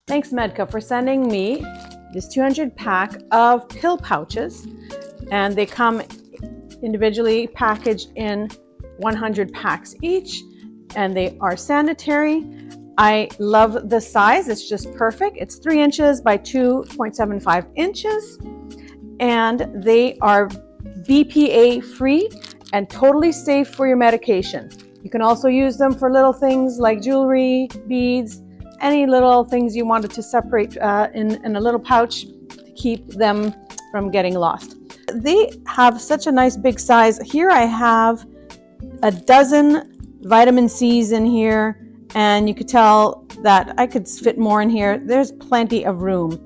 Thanks Medca for sending me this 200 pack of pill pouches, and they come individually packaged in 100 packs each, and they are sanitary. I love the size, it's just perfect. It's 3 inches by 2.75 inches, and they are BPA-free and totally safe for your medication. You can also use them for little things like jewelry, beads, any little things you wanted to separate in a little pouch to keep them from getting lost. They have such a nice big size. Here I have a dozen vitamin C's in here, and you could tell that I could fit more in here. There's plenty of room.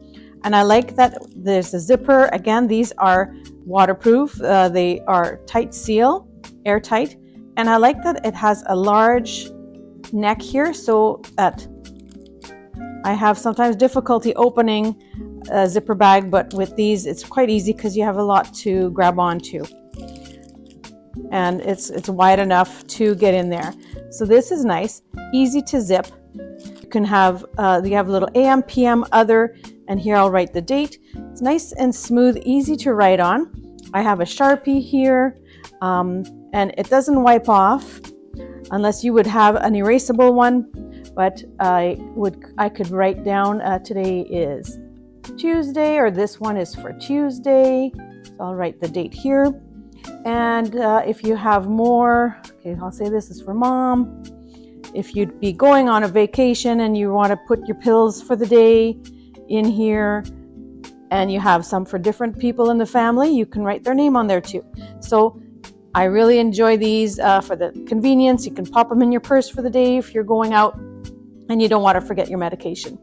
And I like that there's a zipper. Again, these are waterproof. They are tight seal, airtight. And I like that it has a large neck here, so that I have sometimes difficulty opening a zipper bag, but with these it's quite easy because you have a lot to grab onto. And it's wide enough to get in there. So this is nice, easy to zip. You can have, you have a little AM, PM, other, and here I'll write the date. It's nice and smooth, easy to write on. I have a Sharpie here, and it doesn't wipe off unless you would have an erasable one, but I could write down today is Tuesday, or this one is for Tuesday. So I'll write the date here. And if you have more, okay, I'll say this is for mom. If you'd be going on a vacation and you want to put your pills for the day in here, and you have some for different people in the family, you can write their name on there too. So I really enjoy these for the convenience. You can pop them in your purse for the day if you're going out and you don't want to forget your medication.